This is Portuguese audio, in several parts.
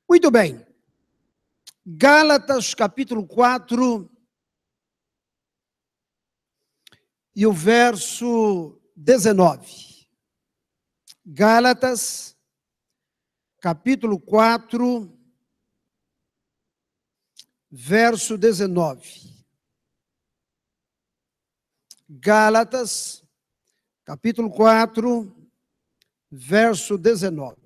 Muito bem. Gálatas, capítulo 4, e o verso 19. Gálatas, capítulo 4, verso 19. Gálatas, capítulo 4, verso 19.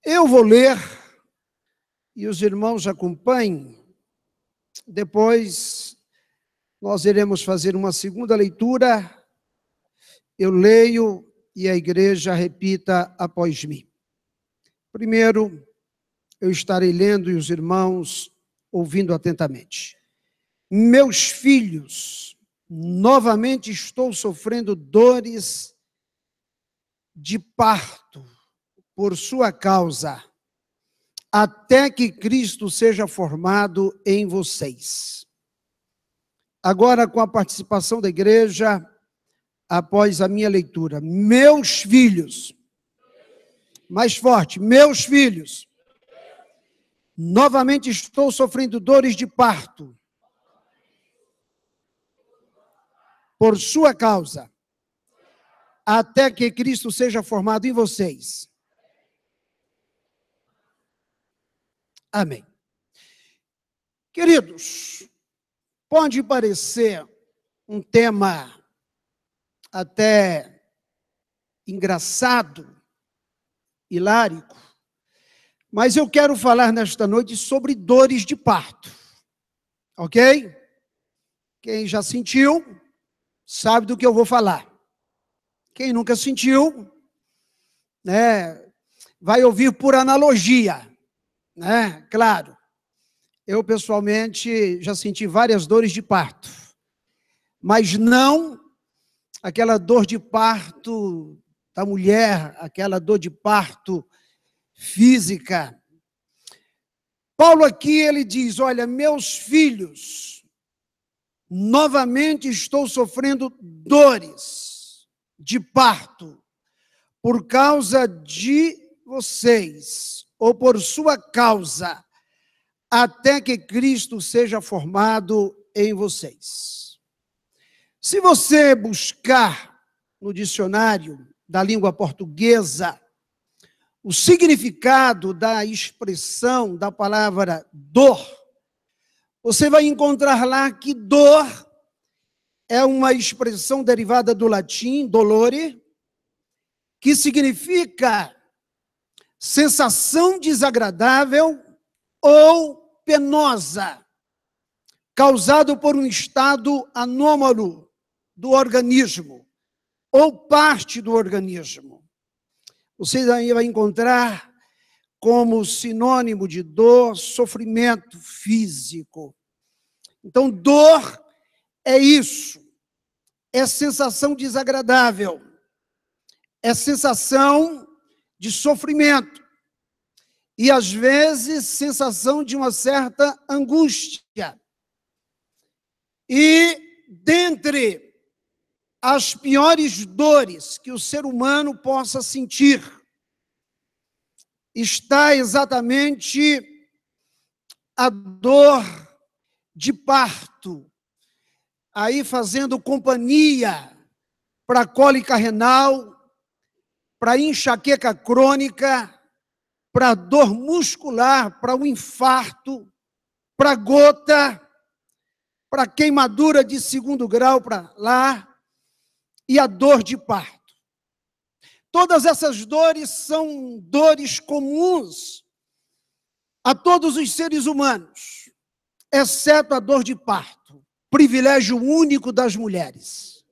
Eu vou ler e os irmãos acompanhem. Depois nós iremos fazer uma segunda leitura. Eu leio e a igreja repita após mim. Primeiro, eu estarei lendo e os irmãos ouvindo atentamente. Meus filhos, novamente estou sofrendo dores de parto por sua causa, até que Cristo seja formado em vocês. Agora, com a participação da igreja, após a minha leitura. Meus filhos, mais forte, meus filhos, novamente estou sofrendo dores de parto por sua causa, até que Cristo seja formado em vocês. Amém. Queridos, pode parecer um tema até engraçado, hilárico, mas eu quero falar nesta noite sobre dores de parto, ok? Quem já sentiu, sabe do que eu vou falar. Quem nunca sentiu, né, vai ouvir por analogia, né? Claro, eu pessoalmente já senti várias dores de parto, mas não aquela dor de parto da mulher, aquela dor de parto física. Paulo aqui, ele diz, olha, meus filhos, novamente estou sofrendo dores de parto por causa de vocês, ou por sua causa, até que Cristo seja formado em vocês. Se você buscar no dicionário da língua portuguesa o significado da expressão da palavra dor, você vai encontrar lá que dor é uma expressão derivada do latim, dolore, que significa sensação desagradável ou penosa, causado por um estado anômalo do organismo, ou parte do organismo. Você aí vai encontrar como sinônimo de dor, sofrimento físico. Então, dor é isso, é sensação desagradável, é sensação de sofrimento, e às vezes sensação de uma certa angústia. E dentre as piores dores que o ser humano possa sentir está exatamente a dor de parto, aí fazendo companhia para a cólica renal, para a enxaqueca crônica, para a dor muscular, para o infarto, para a gota, para a queimadura de 2º grau para lá, e a dor de parto. Todas essas dores são dores comuns a todos os seres humanos, exceto a dor de parto, privilégio único das mulheres.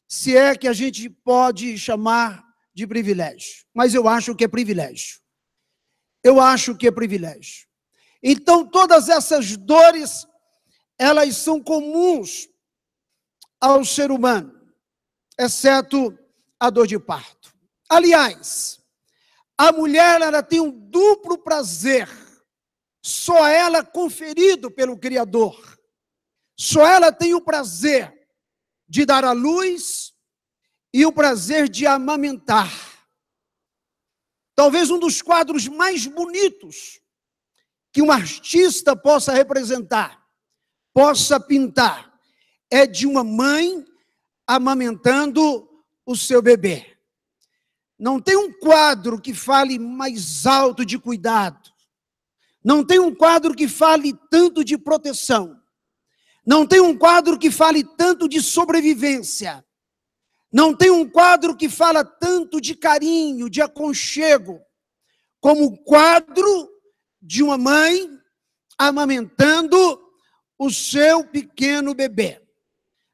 Se é que a gente pode chamar de privilégio, mas eu acho que é privilégio. Eu acho que é privilégio. Então, todas essas dores, elas são comuns ao ser humano, exceto a dor de parto. Aliás, a mulher, ela tem um duplo prazer, só ela conferido pelo Criador. Só ela tem o prazer de dar à luz e o prazer de amamentar. talvez um dos quadros mais bonitos que um artista possa representar, possa pintar, é de uma mãe amamentando o seu bebê. Não tem um quadro que fale mais alto de cuidado. Não tem um quadro que fale tanto de proteção. Não tem um quadro que fale tanto de sobrevivência. Não tem um quadro que fala tanto de carinho, de aconchego, como o quadro de uma mãe amamentando o seu pequeno bebê.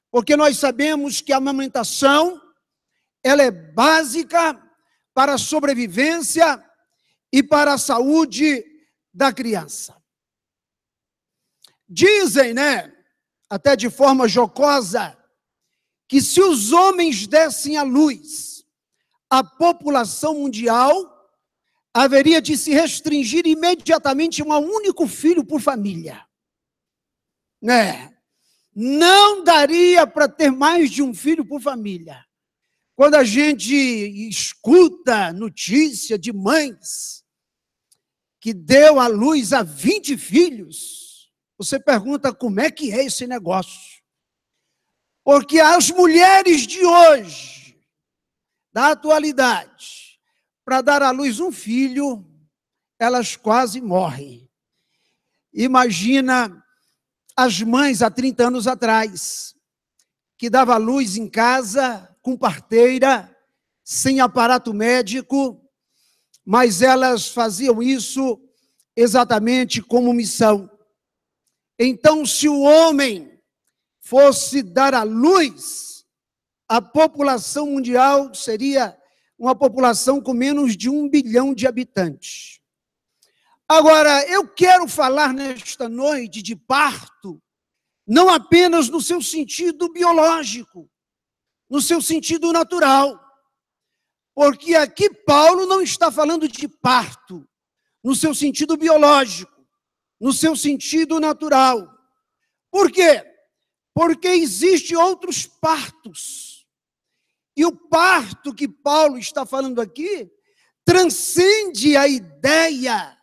Porque nós sabemos que a amamentação, ela é básica para a sobrevivência e para a saúde da criança. Dizem, até de forma jocosa, que se os homens dessem à luz, a população mundial haveria de se restringir imediatamente a um único filho por família. Não daria para ter mais de um filho por família. Quando a gente escuta notícia de mães que deu à luz a 20 filhos, você pergunta como é que é esse negócio. Porque as mulheres de hoje, da atualidade, para dar à luz um filho, elas quase morrem. Imagina as mães há 30 anos atrás, que dava à luz em casa, com parteira, sem aparato médico, mas elas faziam isso exatamente como missão. Então, se o homem fosse dar à luz, a população mundial seria uma população com menos de 1 bilhão de habitantes. Agora, eu quero falar nesta noite de parto, não apenas no seu sentido biológico, no seu sentido natural, porque aqui Paulo não está falando de parto no seu sentido biológico, no seu sentido natural. Por quê? Porque existem outros partos. E o parto que Paulo está falando aqui transcende a ideia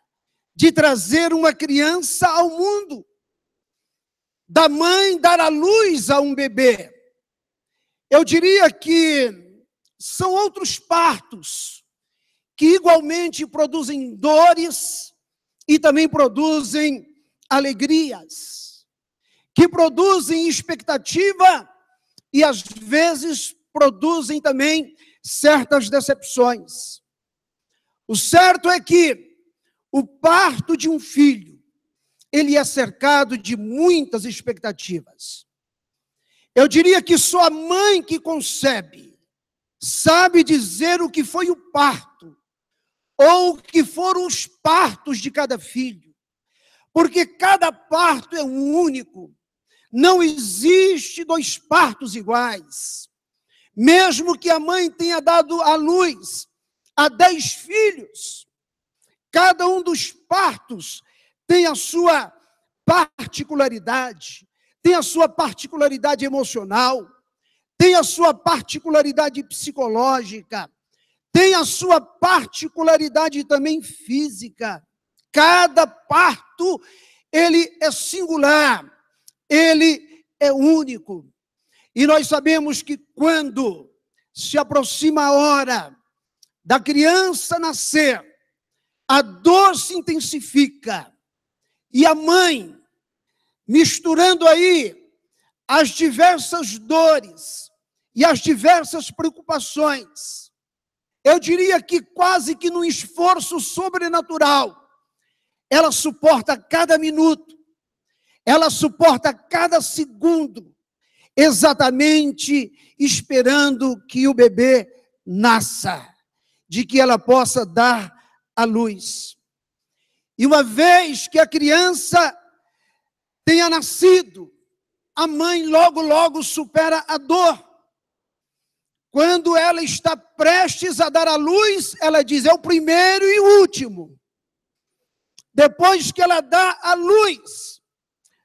de trazer uma criança ao mundo, da mãe dar à luz a um bebê. Eu diria que são outros partos que igualmente produzem dores e também produzem alegrias, que produzem expectativa e às vezes produzem também certas decepções. O certo é que o parto de um filho, ele é cercado de muitas expectativas. Eu diria que só a mãe que concebe sabe dizer o que foi o parto, ou o que foram os partos de cada filho, porque cada parto é um único. Não existe 2 partos iguais. Mesmo que a mãe tenha dado à luz a 10 filhos, cada um dos partos tem a sua particularidade, tem a sua particularidade emocional, tem a sua particularidade psicológica, tem a sua particularidade também física. Cada parto, ele é singular, ele é único. E nós sabemos que quando se aproxima a hora da criança nascer, a dor se intensifica. E a mãe, misturando aí as diversas dores e as diversas preocupações, eu diria que quase que num esforço sobrenatural, ela suporta cada minuto, ela suporta cada segundo, exatamente esperando que o bebê nasça, de que ela possa dar à luz. E uma vez que a criança tenha nascido, a mãe logo supera a dor. Quando ela está prestes a dar à luz, ela diz, é o primeiro e o último. Depois que ela dá à luz,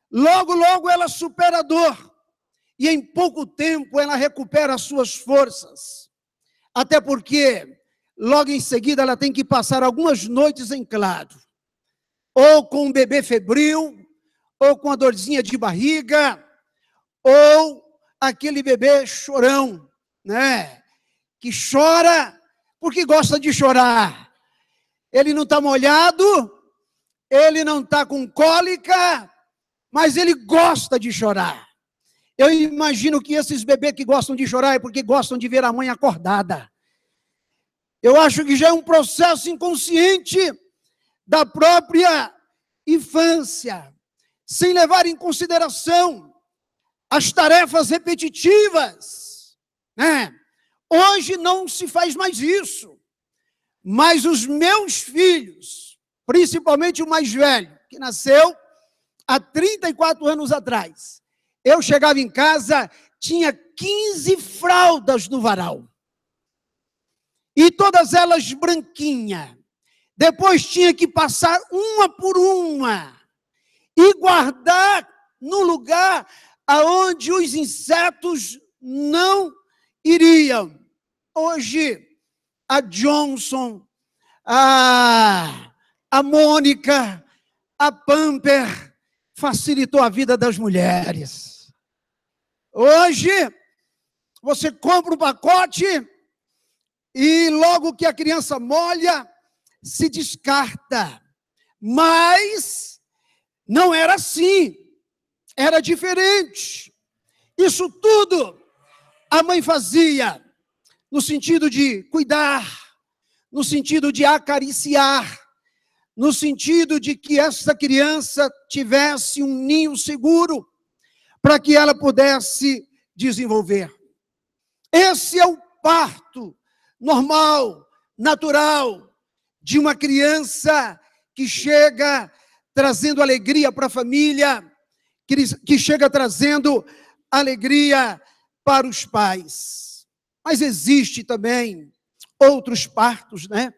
logo ela supera a dor. E em pouco tempo ela recupera as suas forças. Até porque logo em seguida ela tem que passar algumas noites em claro, ou com um bebê febril, ou com a dorzinha de barriga, ou aquele bebê chorão, né? Que chora porque gosta de chorar. Ele não está molhado, ele não está com cólica, mas ele gosta de chorar. Eu imagino que esses bebês que gostam de chorar é porque gostam de ver a mãe acordada. Eu acho que já é um processo inconsciente da própria infância, sem levar em consideração as tarefas repetitivas, né? Hoje não se faz mais isso, mas os meus filhos, principalmente o mais velho, que nasceu há 34 anos atrás, eu chegava em casa, tinha 15 fraldas no varal, e todas elas branquinhas. Depois tinha que passar uma por uma e guardar no lugar aonde os insetos não iriam. Hoje, a Johnson, a Mônica, a Pamper facilitou a vida das mulheres. Hoje, você compra um pacote e logo que a criança molha, se descarta. Mas não era assim, era diferente. Isso tudo a mãe fazia no sentido de cuidar, no sentido de acariciar, no sentido de que essa criança tivesse um ninho seguro para que ela pudesse desenvolver. Esse é o parto normal, natural, de uma criança que chega trazendo alegria para a família, que chega trazendo alegria para os pais. Mas existe também outros partos, né?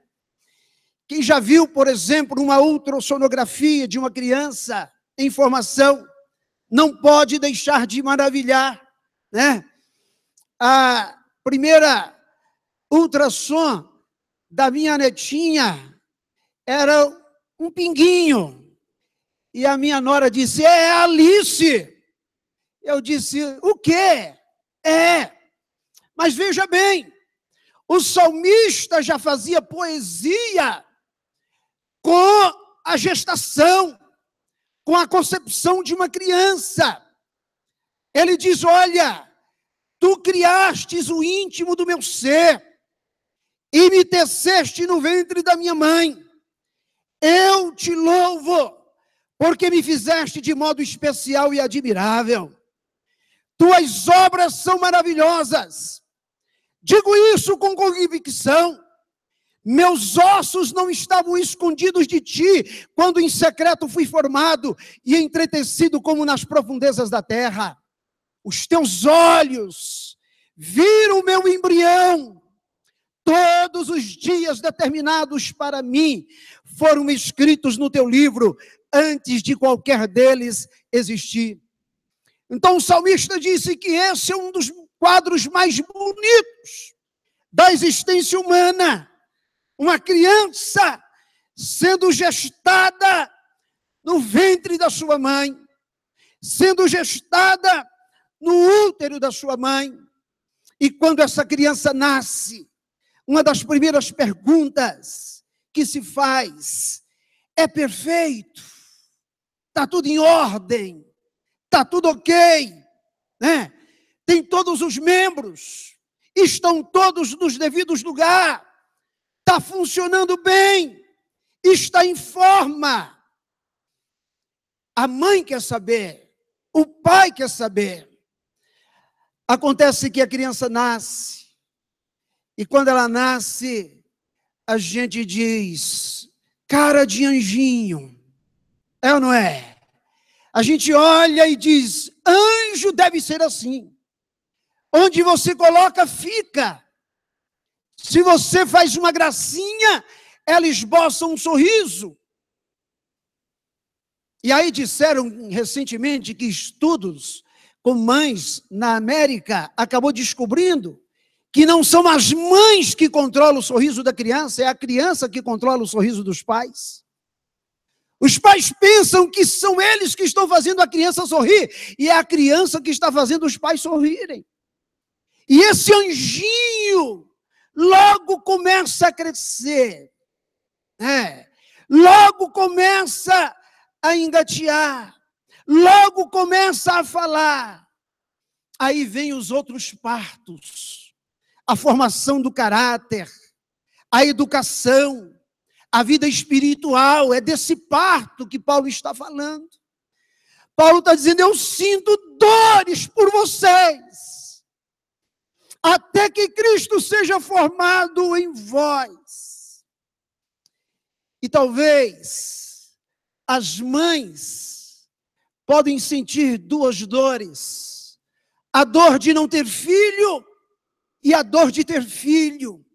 Quem já viu, por exemplo, uma ultrassonografia de uma criança em formação, não pode deixar de maravilhar, né? A primeira ultrassom da minha netinha era um pinguinho. E a minha nora disse, é Alice. Eu disse, o quê? Mas veja bem, o salmista já fazia poesia com a gestação, com a concepção de uma criança. Ele diz, olha, tu criastes o íntimo do meu ser e me teceste no ventre da minha mãe. Eu te louvo, porque me fizeste de modo especial e admirável. Tuas obras são maravilhosas. Digo isso com convicção. Meus ossos não estavam escondidos de ti, quando em secreto fui formado e entretecido como nas profundezas da terra. Os teus olhos viram o meu embrião. Todos os dias determinados para mim foram escritos no teu livro, antes de qualquer deles existir. Então o salmista disse que esse é um dos quadros mais bonitos da existência humana. Uma criança sendo gestada no ventre da sua mãe, sendo gestada no útero da sua mãe. E quando essa criança nasce, uma das primeiras perguntas que se faz é perfeito? Está tudo em ordem? Está tudo ok? Né? Tem todos os membros? Estão todos nos devidos lugares? Está funcionando bem? Está em forma? A mãe quer saber, o pai quer saber. Acontece que a criança nasce, e quando ela nasce, a gente diz, cara de anjinho, é ou não é? A gente olha e diz, anjo deve ser assim. Onde você coloca, fica. Se você faz uma gracinha, ela esboça um sorriso. E aí disseram recentemente que estudos com mães na América acabou descobrindo que não são as mães que controlam o sorriso da criança, é a criança que controla o sorriso dos pais. Os pais pensam que são eles que estão fazendo a criança sorrir, e é a criança que está fazendo os pais sorrirem. E esse anjinho logo começa a crescer, logo começa a engatear, logo começa a falar. Aí vem os outros partos, a formação do caráter, a educação, a vida espiritual. É desse parto que Paulo está falando. Paulo está dizendo: eu sinto dores por vocês, até que Cristo seja formado em vós. E talvez as mães podem sentir duas dores: a dor de não ter filho e a dor de ter filho.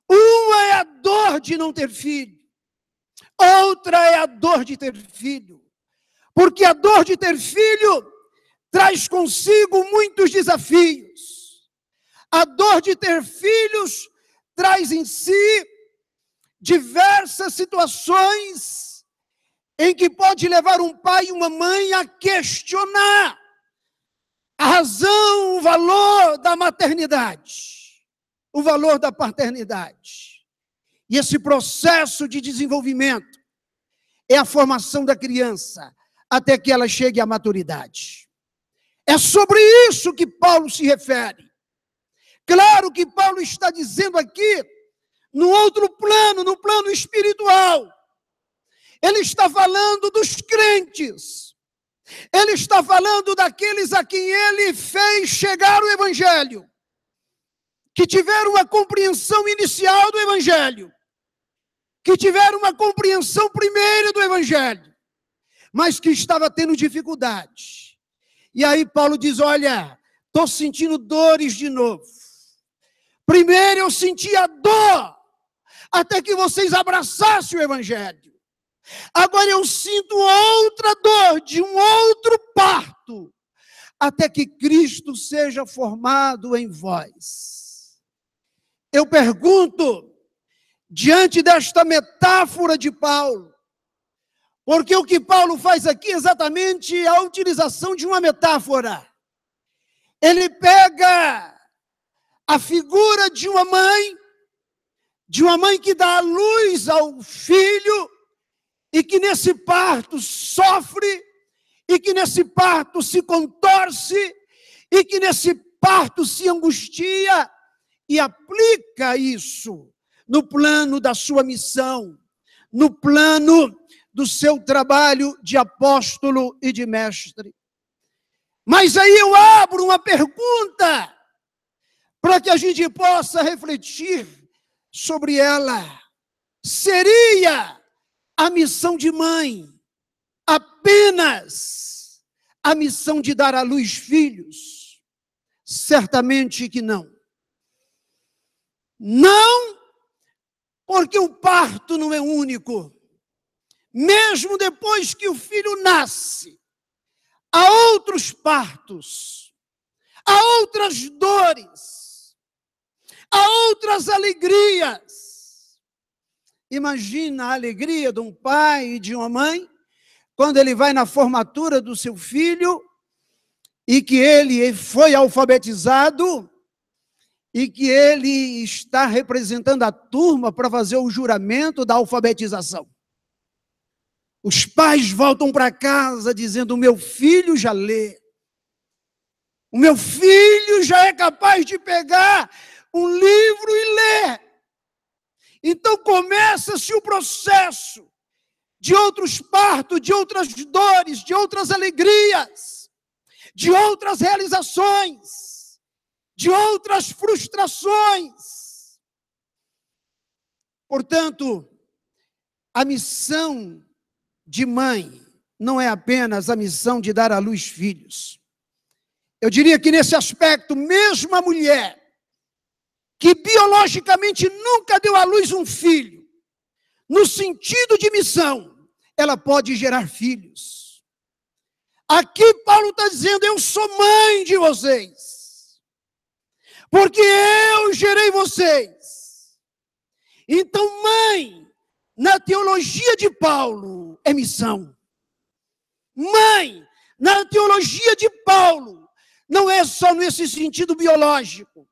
Uma é a dor de não ter filho, outra é a dor de ter filho. Porque a dor de ter filho traz consigo muitos desafios. A dor de ter filhos traz em si diversas situações em que pode levar um pai e uma mãe a questionar a razão, o valor da maternidade, o valor da paternidade. E esse processo de desenvolvimento é a formação da criança até que ela chegue à maturidade. É sobre isso que Paulo se refere. Claro que Paulo está dizendo aqui, no outro plano, no plano espiritual. Ele está falando dos crentes. Ele está falando daqueles a quem ele fez chegar o Evangelho, que tiveram uma compreensão inicial do Evangelho, que tiveram uma compreensão primeira do Evangelho, mas que estava tendo dificuldade. E aí Paulo diz: olha, estou sentindo dores de novo. Primeiro eu senti a dor, até que vocês abraçassem o Evangelho. Agora eu sinto outra dor, de um outro parto, até que Cristo seja formado em vós. Eu pergunto, diante desta metáfora de Paulo, porque o que Paulo faz aqui é exatamente a utilização de uma metáfora. Ele pega a figura de uma mãe que dá a luz ao filho, e que nesse parto sofre, e que nesse parto se contorce, e que nesse parto se angustia, e aplica isso no plano da sua missão, no plano do seu trabalho de apóstolo e de mestre. Mas aí eu abro uma pergunta, para que a gente possa refletir sobre ela. Seria a missão de mãe apenas a missão de dar à luz filhos? Certamente que não. Não, porque o parto não é único. Mesmo depois que o filho nasce, há outros partos, há outras dores, há outras alegrias. Imagina a alegria de um pai e de uma mãe, quando ele vai na formatura do seu filho, e que ele foi alfabetizado, e que ele está representando a turma para fazer o juramento da alfabetização. Os pais voltam para casa dizendo: o meu filho já lê, o meu filho já é capaz de pegar um livro e ler. Então começa-se o processo de outros partos, de outras dores, de outras alegrias, de outras realizações, de outras frustrações. Portanto, a missão de mãe não é apenas a missão de dar à luz filhos. Eu diria que nesse aspecto, mesmo a mulher que biologicamente nunca deu à luz um filho, no sentido de missão, ela pode gerar filhos. Aqui Paulo está dizendo: eu sou mãe de vocês. porque eu gerei vocês. Então, mãe, na teologia de Paulo, é missão. Mãe, na teologia de Paulo, não é só nesse sentido biológico,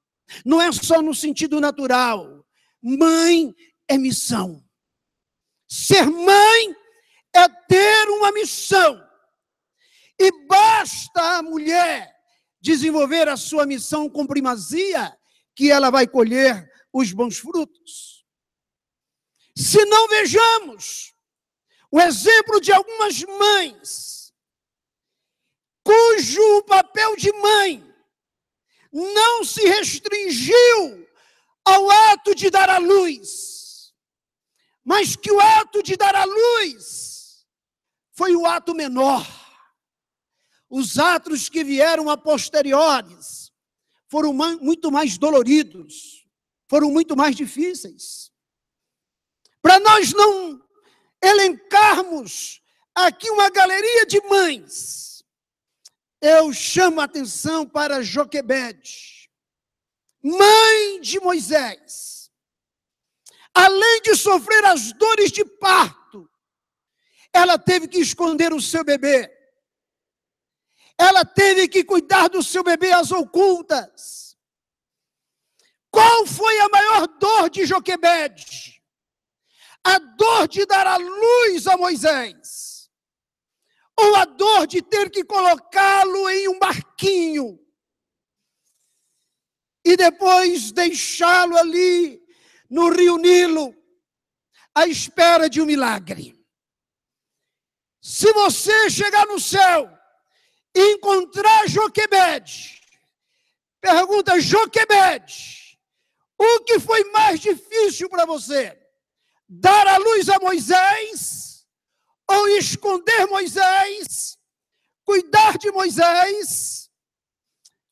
não é só no sentido natural. Mãe é missão. Ser mãe é ter uma missão. E basta a mulher desenvolver a sua missão com primazia, que ela vai colher os bons frutos. Se não, vejamos o exemplo de algumas mães, cujo papel de mãe não se restringiu ao ato de dar à luz, mas que o ato de dar à luz foi o ato menor. Os atos que vieram a posteriores foram muito mais doloridos, foram muito mais difíceis. Para nós não elencarmos aqui uma galeria de mães, eu chamo a atenção para Joquebede, mãe de Moisés. Além de sofrer as dores de parto, ela teve que esconder o seu bebê. Ela teve que cuidar do seu bebê às ocultas. Qual foi a maior dor de Joquebede? A dor de dar à luz a Moisés, ou a dor de ter que colocá-lo em um barquinho e depois deixá-lo ali no rio Nilo, à espera de um milagre. Se você chegar no céu e encontrar Joquebede, pergunta: Joquebede, o que foi mais difícil para você? Dar à luz a Moisés, ou esconder Moisés, cuidar de Moisés?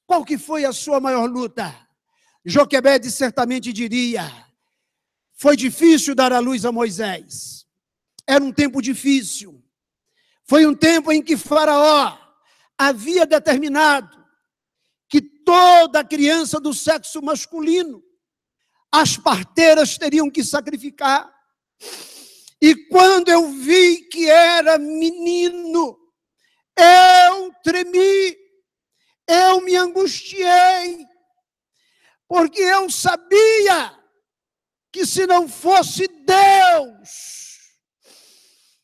Qual que foi a sua maior luta? Joquebede certamente diria: foi difícil dar à luz a Moisés. Era um tempo difícil. Foi um tempo em que Faraó havia determinado que toda criança do sexo masculino, as parteiras teriam que sacrificar. E quando eu vi que era menino, eu tremi, eu me angustiei, porque eu sabia que se não fosse Deus,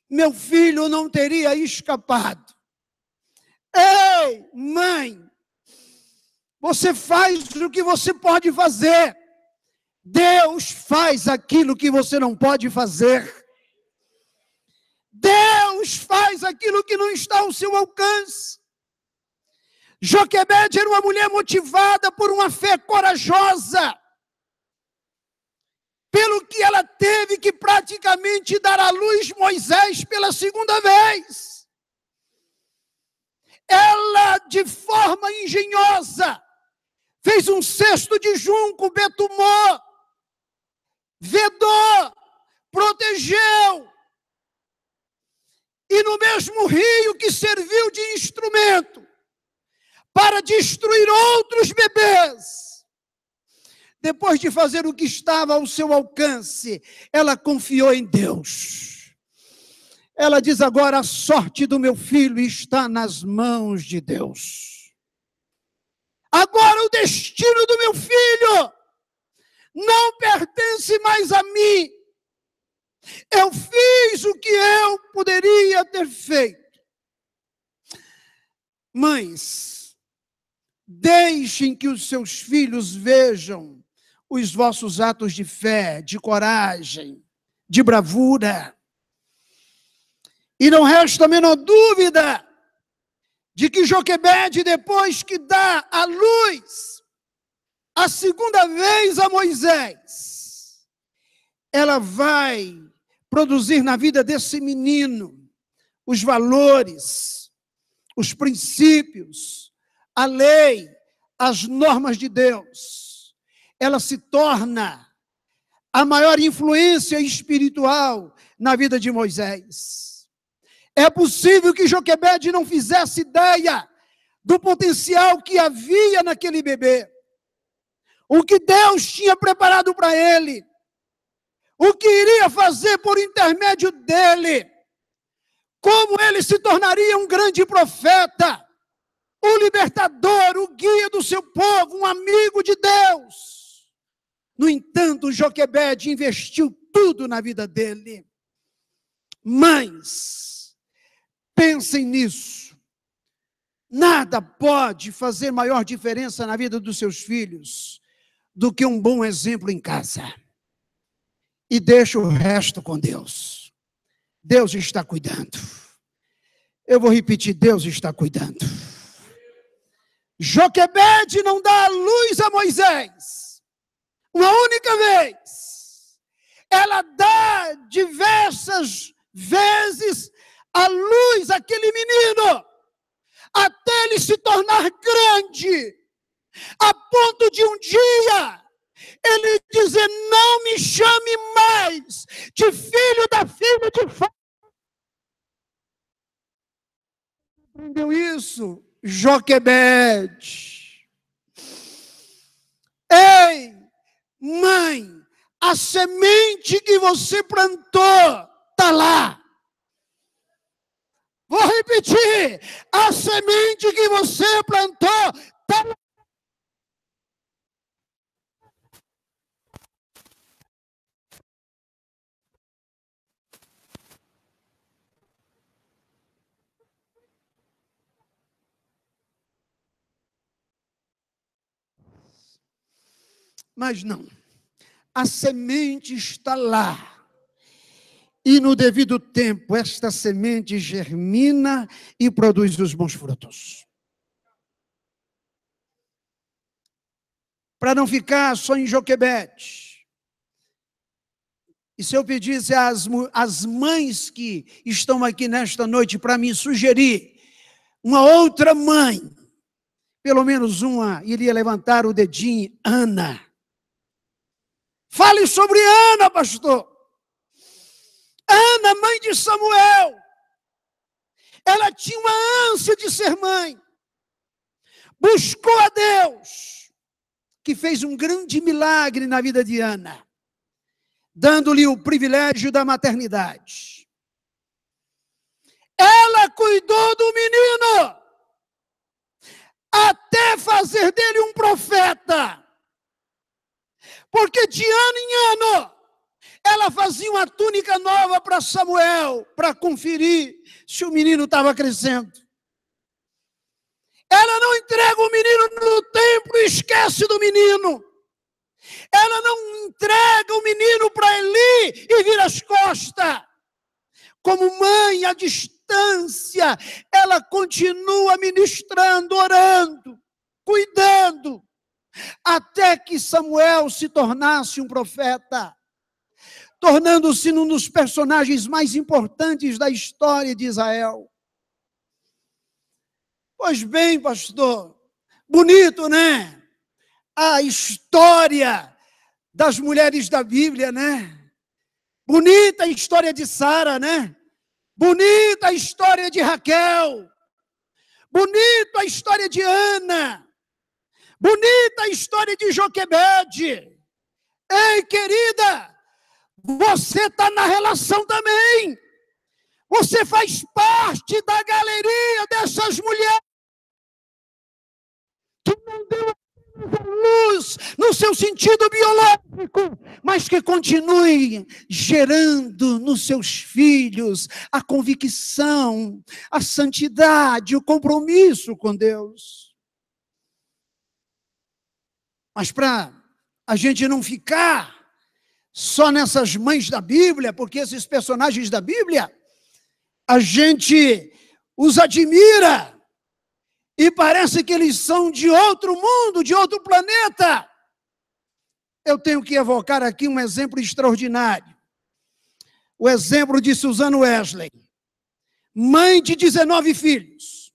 meu filho não teria escapado. Ei, mãe, você faz o que você pode fazer. Deus faz aquilo que você não pode fazer. Deus faz aquilo que não está ao seu alcance. Joquebede era uma mulher motivada por uma fé corajosa, pelo que ela teve que praticamente dar à luz Moisés pela segunda vez. Ela, de forma engenhosa, fez um cesto de junco, betumou, vedou, protegeu. E no mesmo rio que serviu de instrumento para destruir outros bebês, depois de fazer o que estava ao seu alcance, ela confiou em Deus. Ela diz agora: a sorte do meu filho está nas mãos de Deus. Agora o destino do meu filho não pertence mais a mim. Eu fiz o que eu poderia ter feito. Mães, deixem que os seus filhos vejam os vossos atos de fé, de coragem, de bravura. E não resta a menor dúvida de que Joquebede, depois que dá a luz a segunda vez a Moisés, ela vai produzir na vida desse menino os valores, os princípios, a lei, as normas de Deus. Ela se torna a maior influência espiritual na vida de Moisés. É possível que Joquebede não fizesse ideia do potencial que havia naquele bebê. o que Deus tinha preparado para ele, o que iria fazer por intermédio dele, como ele se tornaria um grande profeta, o libertador, o guia do seu povo, um amigo de Deus. No entanto, Joquebede investiu tudo na vida dele. Mães, pensem nisso. Nada pode fazer maior diferença na vida dos seus filhos do que um bom exemplo em casa. E deixa o resto com Deus. Deus está cuidando. Eu vou repetir, Deus está cuidando. Joquebede não dá luz a Moisés uma única vez. Ela dá diversas vezes a luz àquele menino, até ele se tornar grande, a ponto de um dia ele dizer: não me chame mais de filho da filha de Faraó. Entendeu isso? Joquebede. Ei, mãe, a semente que você plantou está lá. Vou repetir, a semente que você plantou está lá. Mas não, a semente está lá. E no devido tempo, esta semente germina e produz os bons frutos. Para não ficar só em Joquebede. E se eu pedisse às mães que estão aqui nesta noite para me sugerir uma outra mãe, pelo menos uma iria levantar o dedinho: Ana. Fale sobre Ana, pastor. Ana, mãe de Samuel. Ela tinha uma ânsia de ser mãe. Buscou a Deus, que fez um grande milagre na vida de Ana, dando-lhe o privilégio da maternidade. Ela cuidou do menino, até fazer dele um profeta. Porque de ano em ano, ela fazia uma túnica nova para Samuel, para conferir se o menino estava crescendo. Ela não entrega o menino no templo e esquece do menino. Ela não entrega o menino para Eli e vira as costas. Como mãe, à distância, ela continua ministrando, orando, cuidando, até que Samuel se tornasse um profeta, tornando-se um dos personagens mais importantes da história de Israel. Pois bem, pastor, bonito, né? A história das mulheres da Bíblia, né? Bonita a história de Sara, né? Bonita a história de Raquel. Bonita a história de Ana. Bonita a história de Joquebede. Ei, querida, você está na relação também. Você faz parte da galeria dessas mulheres que não deu a luz no seu sentido biológico, mas que continuem gerando nos seus filhos a convicção, a santidade, o compromisso com Deus. Mas para a gente não ficar só nessas mães da Bíblia, porque esses personagens da Bíblia, a gente os admira e parece que eles são de outro mundo, de outro planeta. Eu tenho que evocar aqui um exemplo extraordinário. O exemplo de Susan Wesley, mãe de 19 filhos.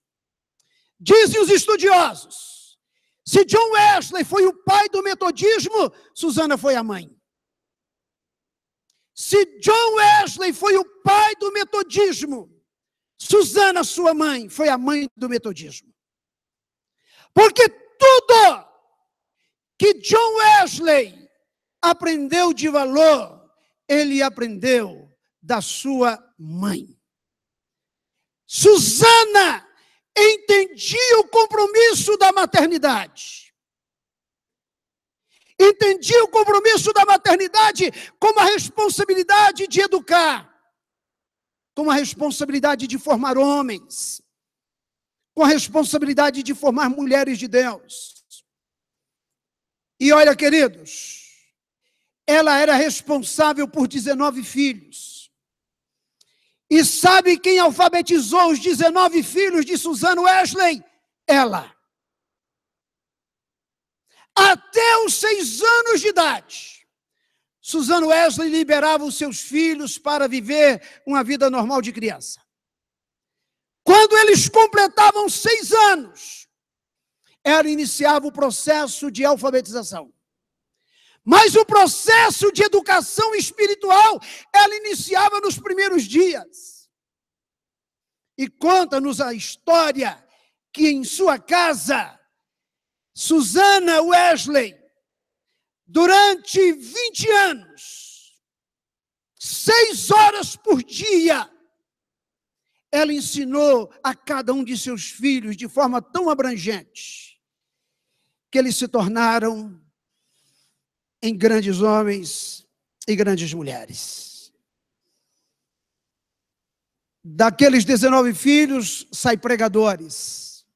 Dizem os estudiosos, se John Wesley foi o pai do metodismo, Susana foi a mãe. Se John Wesley foi o pai do metodismo, Susana, sua mãe, foi a mãe do metodismo. Porque tudo que John Wesley aprendeu de valor, ele aprendeu da sua mãe. Susana entendia o compromisso da maternidade. Entendia o compromisso da maternidade como a responsabilidade de educar, como a responsabilidade de formar homens, com a responsabilidade de formar mulheres de Deus. E olha, queridos, ela era responsável por 19 filhos. E sabe quem alfabetizou os 19 filhos de Susana Wesley? Ela. Até os 6 anos de idade, Susana Wesley liberava os seus filhos para viver uma vida normal de criança. Quando eles completavam 6 anos, ela iniciava o processo de alfabetização. Mas o processo de educação espiritual, ela iniciava nos primeiros dias. E conta-nos a história que em sua casa, Susana Wesley, durante 20 anos, 6 horas por dia, ela ensinou a cada um de seus filhos de forma tão abrangente, que eles se tornaram em grandes homens e grandes mulheres. Daqueles 19 filhos, saem pregadores.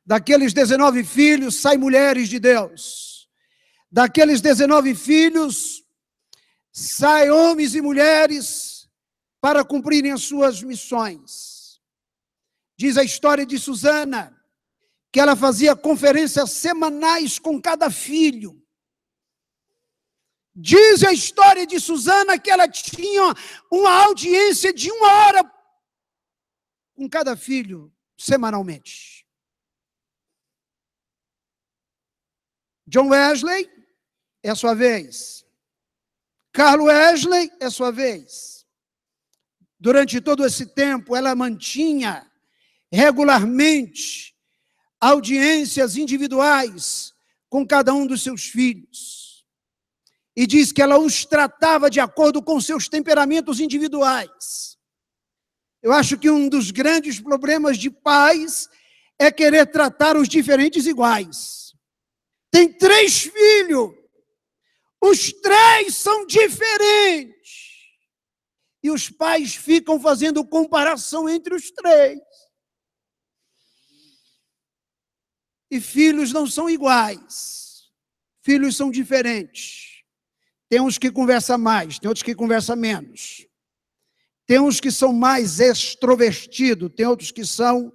Daqueles 19 filhos, saem mulheres de Deus. Daqueles 19 filhos, saem homens e mulheres para cumprirem as suas missões. Diz a história de Susana, que ela fazia conferências semanais com cada filho. Diz a história de Susana que ela tinha uma audiência de 1 hora com cada filho, semanalmente. John Wesley, é a sua vez. Carl Wesley, é a sua vez. Durante todo esse tempo, ela mantinha regularmente audiências individuais com cada um dos seus filhos. E diz que ela os tratava de acordo com seus temperamentos individuais. Eu acho que um dos grandes problemas de pais é querer tratar os diferentes iguais. Tem 3 filhos, os 3 são diferentes. E os pais ficam fazendo comparação entre os 3. E filhos não são iguais. Filhos são diferentes. Tem uns que conversam mais, tem outros que conversam menos. Tem uns que são mais extrovertidos, tem outros que são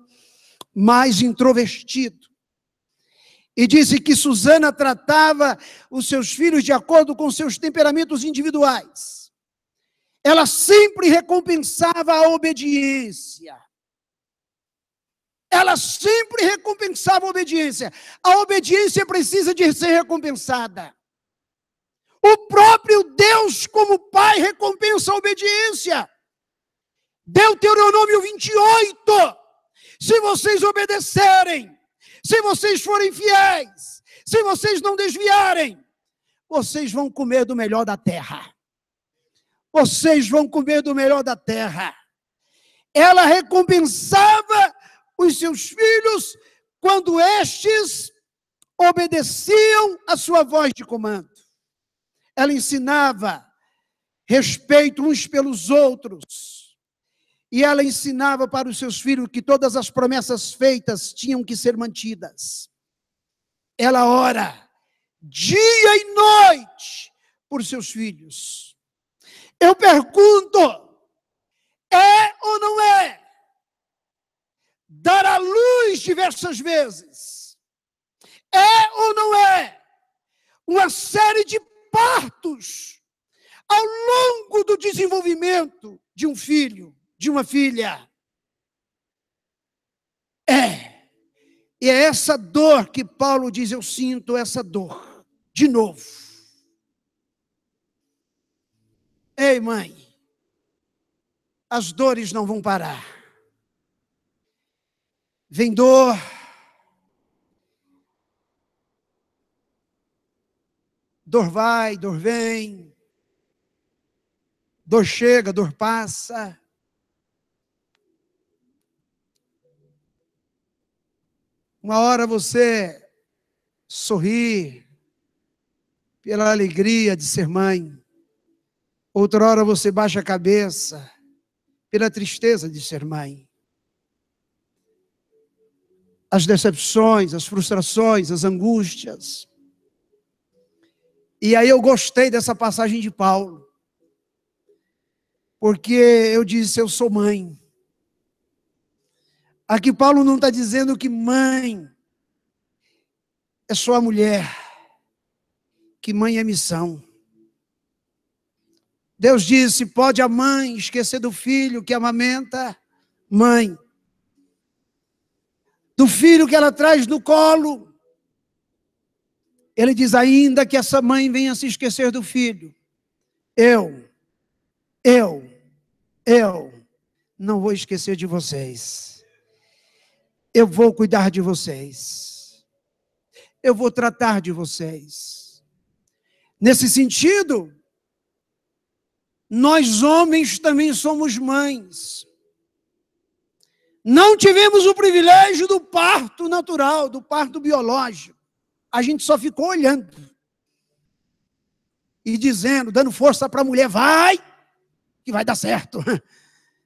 mais introvertidos. E disse que Susana tratava os seus filhos de acordo com seus temperamentos individuais. Ela sempre recompensava a obediência. Ela sempre recompensava a obediência. A obediência precisa de ser recompensada. O próprio Deus, como Pai, recompensa a obediência. Deuteronômio 28. Se vocês obedecerem, se vocês forem fiéis, se vocês não desviarem, vocês vão comer do melhor da terra. Vocês vão comer do melhor da terra. Ela recompensava os seus filhos quando estes obedeciam a sua voz de comando. Ela ensinava respeito uns pelos outros. E ela ensinava para os seus filhos que todas as promessas feitas tinham que ser mantidas. Ela ora dia e noite por seus filhos. Eu pergunto, é ou não é? Dar à luz diversas vezes. É ou não é? Uma série de partos ao longo do desenvolvimento de um filho, de uma filha. E é essa dor que Paulo diz, eu sinto essa dor, de novo. Ei, mãe, as dores não vão parar. Vem dor, dor vai, dor vem, dor chega, dor passa. Uma hora você sorri pela alegria de ser mãe. Outra hora você baixa a cabeça pela tristeza de ser mãe. As decepções, as frustrações, as angústias. E aí eu gostei dessa passagem de Paulo. Porque eu disse, eu sou mãe. Aqui Paulo não está dizendo que mãe é só a mulher. Que mãe é missão. Deus disse, pode a mãe esquecer do filho que amamenta? Mãe. Do filho que ela traz no colo. Ele diz, ainda que essa mãe venha se esquecer do filho, eu não vou esquecer de vocês. Eu vou cuidar de vocês. Eu vou tratar de vocês. Nesse sentido, nós homens também somos mães. Não tivemos o privilégio do parto natural, do parto biológico. A gente só ficou olhando e dizendo, dando força para a mulher, vai, que vai dar certo,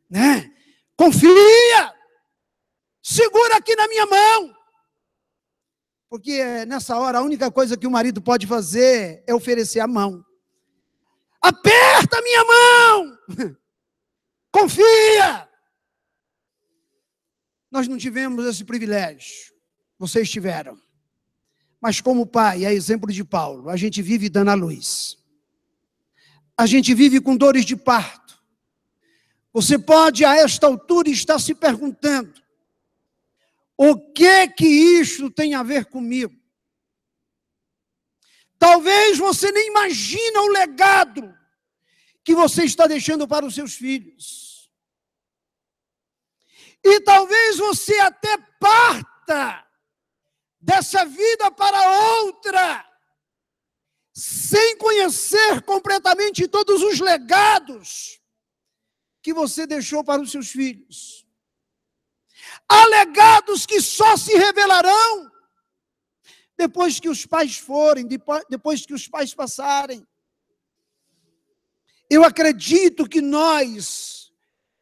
né? Confia, segura aqui na minha mão. Porque nessa hora a única coisa que o marido pode fazer é oferecer a mão. Aperta a minha mão, confia. Nós não tivemos esse privilégio, vocês tiveram. Mas como pai, é exemplo de Paulo, a gente vive dando a luz. A gente vive com dores de parto. Você pode, a esta altura, estar se perguntando, o que isso tem a ver comigo? Talvez você nem imagina o legado que você está deixando para os seus filhos. E talvez você até parta dessa vida para outra, sem conhecer completamente todos os legados que você deixou para os seus filhos. Há legados que só se revelarão depois que os pais forem, depois que os pais passarem. Eu acredito que nós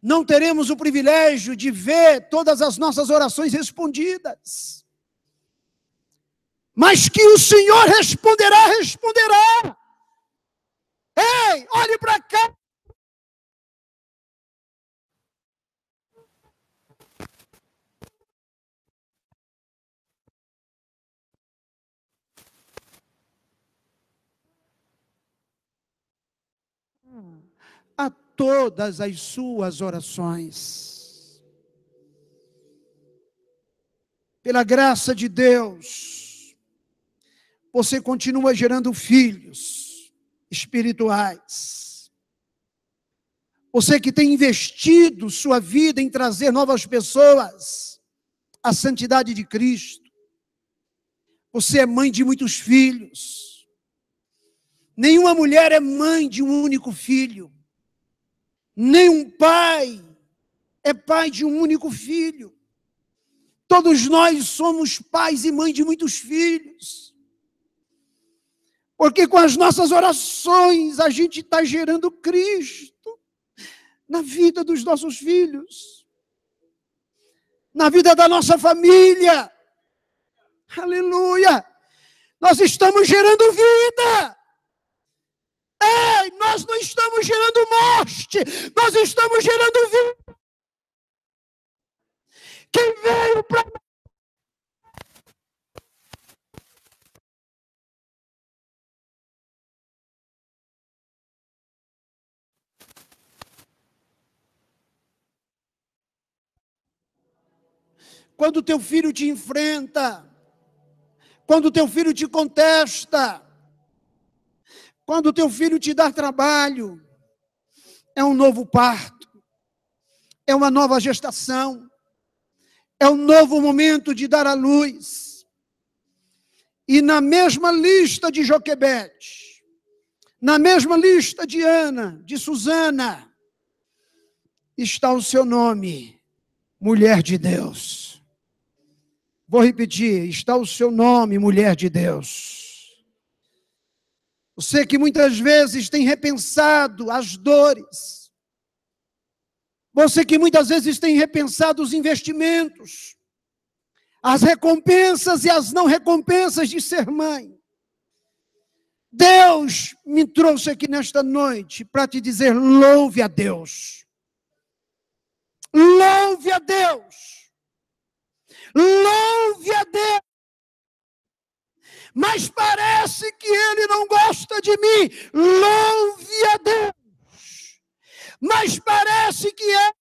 não teremos o privilégio de ver todas as nossas orações respondidas. Mas que o Senhor responderá. Ei, olhe para cá. A todas as suas orações. Pela graça de Deus, você continua gerando filhos espirituais. Você que tem investido sua vida em trazer novas pessoas à santidade de Cristo. Você é mãe de muitos filhos. Nenhuma mulher é mãe de um único filho. Nenhum pai é pai de um único filho. Todos nós somos pais e mães de muitos filhos. Porque com as nossas orações a gente está gerando Cristo na vida dos nossos filhos, na vida da nossa família. Aleluia! Nós estamos gerando vida. Ei, nós não estamos gerando morte, nós estamos gerando vida. Quem veio para... Quando teu filho te enfrenta, quando teu filho te contesta, quando teu filho te dá trabalho, é um novo parto, é uma nova gestação, é um novo momento de dar à luz. E na mesma lista de Joquebede, Na mesma lista de Ana, de Susana, está o seu nome, mulher de Deus. Vou repetir, está o seu nome, mulher de Deus. Você que muitas vezes tem repensado as dores. Você que muitas vezes tem repensado os investimentos, as recompensas e as não recompensas de ser mãe. Deus me trouxe aqui nesta noite para te dizer: louve a Deus. Louve a Deus. Louve a Deus. Mas parece que Ele não gosta de mim. Louve a Deus. Mas parece que Ele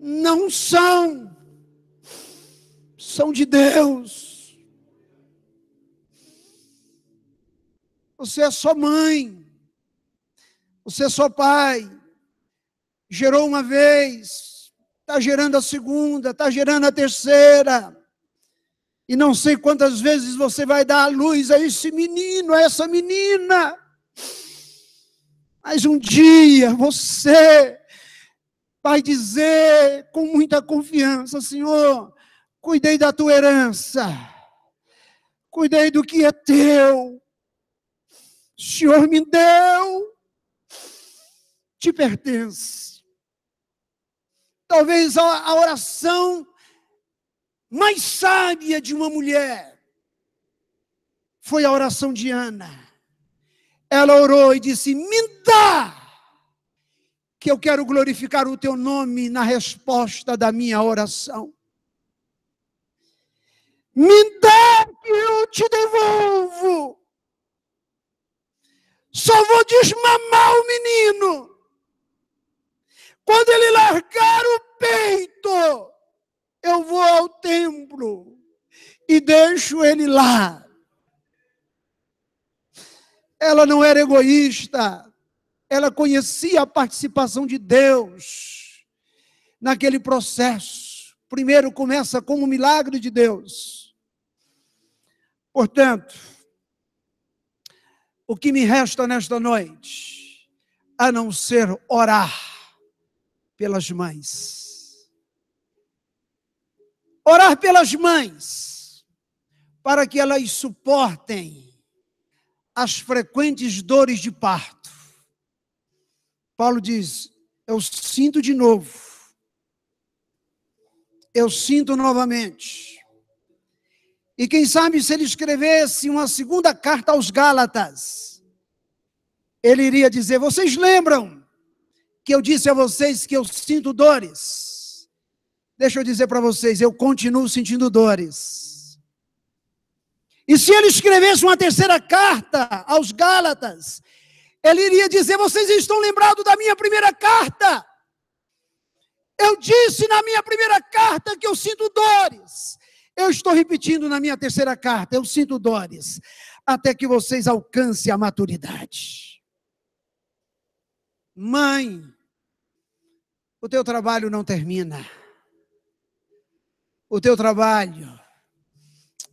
não são de Deus. Você é só mãe, você é só pai, gerou uma vez, está gerando a segunda, está gerando a terceira, e não sei quantas vezes você vai dar à luz a esse menino, a essa menina, mas um dia você vai dizer com muita confiança: Senhor, cuidei da tua herança, cuidei do que é teu, o Senhor me deu, te pertence. Talvez a oração mais sábia de uma mulher foi a oração de Ana. Ela orou e disse: me dá, que eu quero glorificar o teu nome na resposta da minha oração. Me dá, que eu te devolvo. Só vou desmamar o menino quando ele largar o peito. Eu vou ao templo e deixo ele lá. Ela não era egoísta. Ela conhecia a participação de Deus naquele processo. Primeiro começa com um milagre de Deus. Portanto, o que me resta nesta noite, a não ser orar pelas mães. Orar pelas mães, para que elas suportem as frequentes dores de parto. Paulo diz: eu sinto de novo, eu sinto novamente. E quem sabe se ele escrevesse uma segunda carta aos Gálatas, ele iria dizer: vocês lembram que eu disse a vocês que eu sinto dores? Deixa eu dizer para vocês, eu continuo sentindo dores. E se ele escrevesse uma terceira carta aos Gálatas, ele iria dizer: vocês estão lembrados da minha primeira carta? Eu disse na minha primeira carta que eu sinto dores. Eu estou repetindo na minha terceira carta, eu sinto dores, até que vocês alcancem a maturidade. Mãe, o teu trabalho não termina. O teu trabalho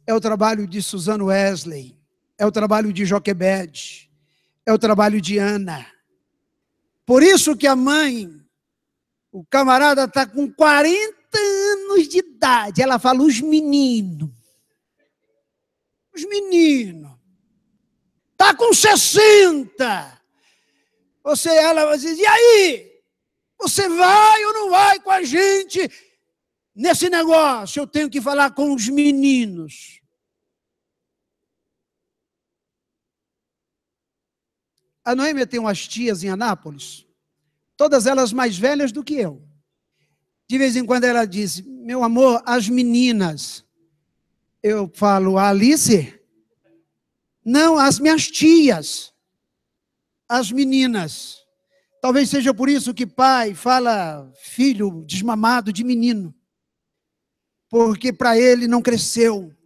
é o trabalho de Susan Wesley, é o trabalho de Joquebede, é o trabalho de Ana. Por isso que a mãe, o camarada está com 40 anos de idade, ela fala: os meninos. Está com 60. Ela diz: e aí? Você vai ou não vai com a gente nesse negócio? Eu tenho que falar com os meninos. A Noêmia tem umas tias em Anápolis, todas elas mais velhas do que eu. De vez em quando ela diz, meu amor, as meninas. Eu falo, a Alice? Não, as minhas tias. As meninas. Talvez seja por isso que pai fala filho desmamado de menino. Porque para ele não cresceu.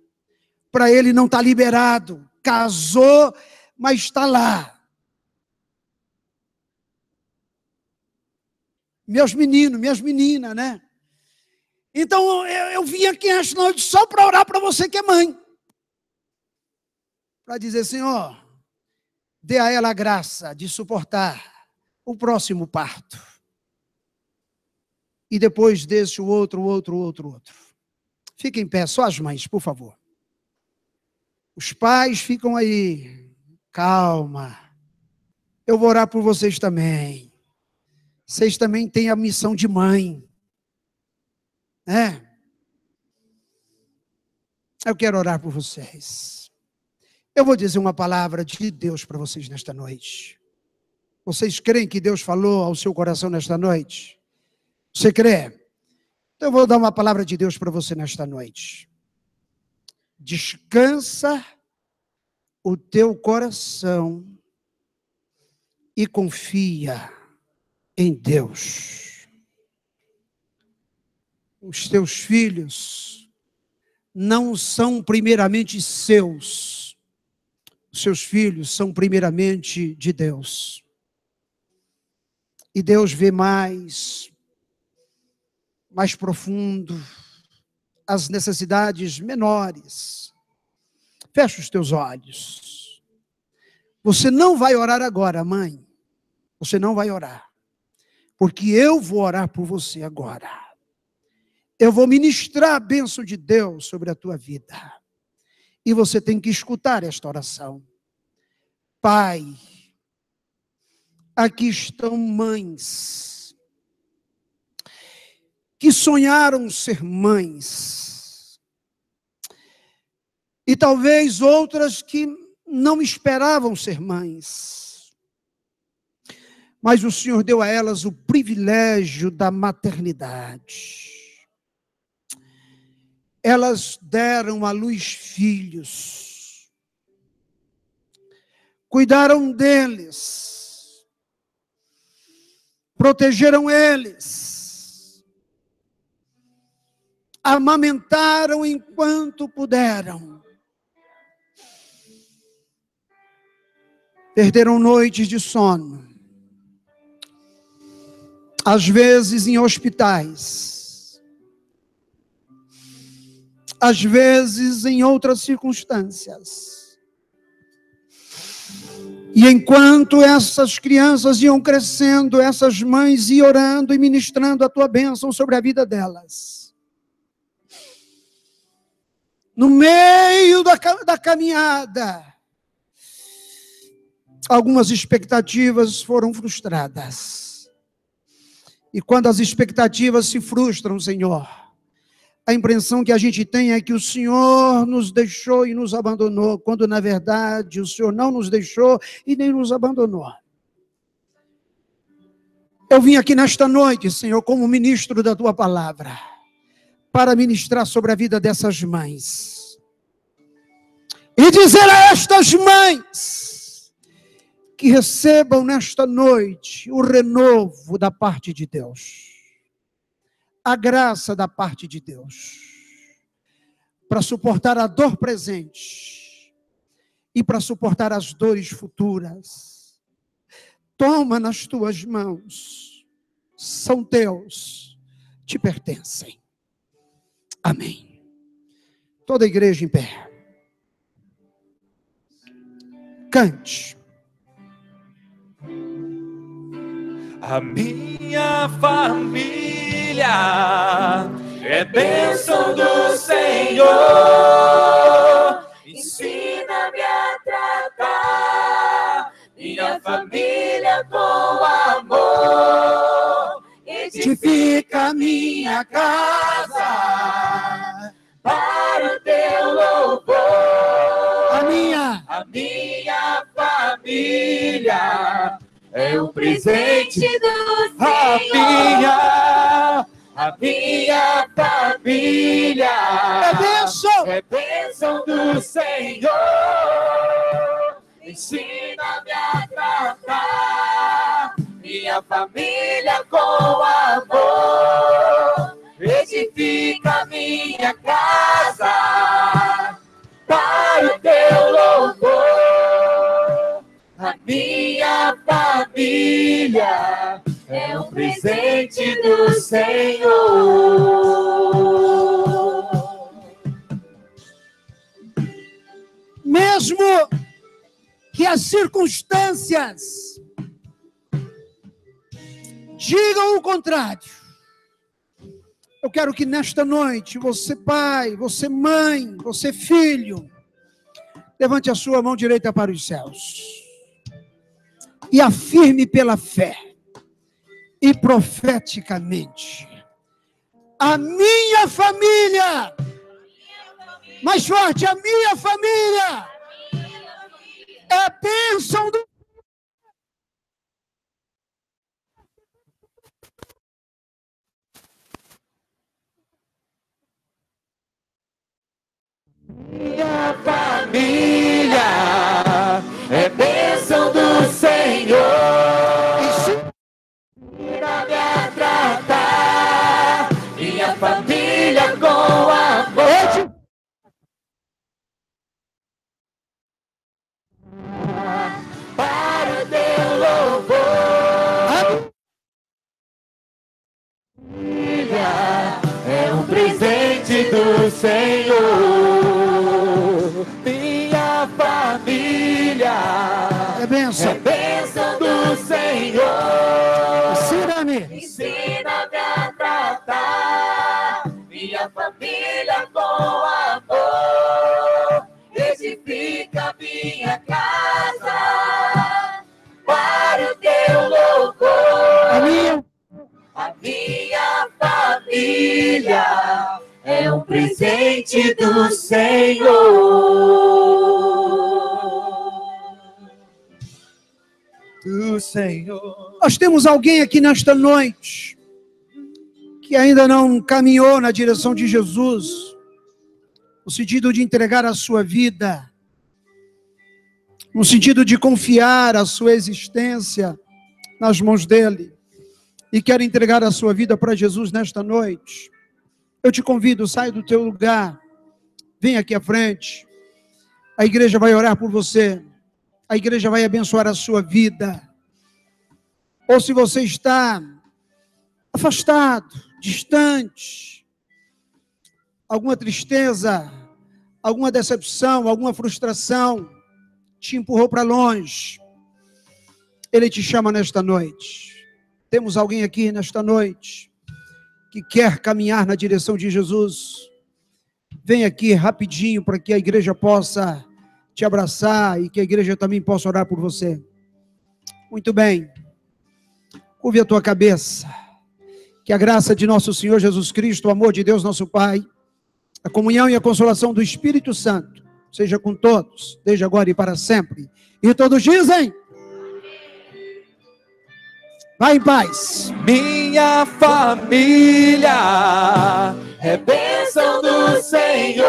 Para ele não está liberado. Casou, mas está lá. Meus meninos, minhas meninas, né? Então, eu vim aqui esta noite só para orar para você que é mãe. Para dizer, Senhor, dê a ela a graça de suportar o próximo parto. E depois desse o outro. Fiquem em pé, só as mães, por favor. Os pais ficam aí. Calma. Eu vou orar por vocês também. Vocês também têm a missão de mãe. Eu quero orar por vocês. Eu vou dizer uma palavra de Deus para vocês nesta noite. Vocês creem que Deus falou ao seu coração nesta noite? Você crê? Então eu vou dar uma palavra de Deus para você nesta noite. Descansa o teu coração e confia em Deus. Os teus filhos não são primeiramente seus. Os seus filhos são primeiramente de Deus. E Deus vê mais profundo, as necessidades menores. Fecha os teus olhos. Você não vai orar agora, mãe. Você não vai orar. Porque eu vou orar por você agora. Eu vou ministrar a bênção de Deus sobre a tua vida. E você tem que escutar esta oração. Pai, aqui estão mães que sonharam ser mães. E talvez outras que não esperavam ser mães. Mas o Senhor deu a elas o privilégio da maternidade. Elas deram à luz filhos. Cuidaram deles. Protegeram eles. Amamentaram enquanto puderam. Perderam noites de sono. Às vezes em hospitais. Às vezes em outras circunstâncias. E enquanto essas crianças iam crescendo, essas mães iam orando e ministrando a tua bênção sobre a vida delas. No meio da caminhada, algumas expectativas foram frustradas. E quando as expectativas se frustram, Senhor, a impressão que a gente tem é que o Senhor nos deixou e nos abandonou, quando na verdade o Senhor não nos deixou e nem nos abandonou. Eu vim aqui nesta noite, Senhor, como ministro da tua palavra, para ministrar sobre a vida dessas mães. E dizer a estas mães que recebam nesta noite o renovo da parte de Deus. A graça da parte de Deus. Para suportar a dor presente. E para suportar as dores futuras. Toma nas tuas mãos. São teus. Te pertencem. Amém. Toda a igreja em pé. Cante. A minha família é bênção do Senhor. Ensina-me a tratar minha família com amor. Edifica minha casa para o teu louvor. A minha família é o presente do Senhor. a minha família é bênção do Senhor. Ensina-me a tratar minha família com amor. Edifica minha casa para o teu louvor. A minha família é um presente do Senhor. Mesmo que as circunstâncias digam o contrário, eu quero que nesta noite, você pai, você mãe, você filho, levante a sua mão direita para os céus e afirme pela fé e profeticamente: a minha família, mais forte, a minha família é a bênção do minha família é bênção do Senhor. Ensina-me a tratar minha família com amor. Para o teu louvor. Família é um presente do Senhor. Minha família é bênção. É bênção do Senhor. Ensina-me a tratar minha família com amor. Edifica minha casa para o teu louvor. A minha família é um presente do Senhor. Do Senhor. Nós temos alguém aqui nesta noite que ainda não caminhou na direção de Jesus, no sentido de entregar a sua vida, no sentido de confiar a sua existência nas mãos dele, e quer entregar a sua vida para Jesus nesta noite. Eu te convido, sai do teu lugar, vem aqui à frente, a igreja vai orar por você, a igreja vai abençoar a sua vida. Ou se você está afastado, distante, alguma tristeza, alguma decepção, alguma frustração te empurrou para longe, ele te chama nesta noite. Temos alguém aqui nesta noite que quer caminhar na direção de Jesus? Vem aqui rapidinho para que a igreja possa te abraçar e que a igreja também possa orar por você. Muito bem. Curve a tua cabeça. Que a graça de nosso Senhor Jesus Cristo, o amor de Deus nosso Pai, a comunhão e a consolação do Espírito Santo seja com todos, desde agora e para sempre. E todos dizem: vai em paz. Minha família é bênção do Senhor.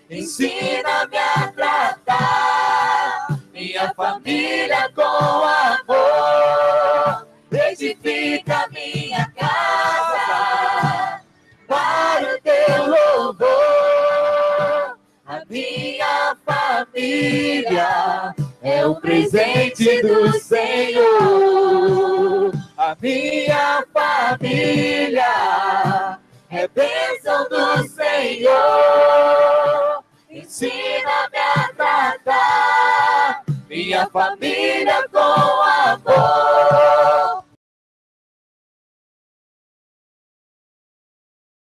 Ensina-me a tratar minha família com amor. Edifica minha casa para o teu louvor. A minha família é o presente do Senhor. A minha família é bênção do Senhor. Ensina-me a tratar minha família com amor.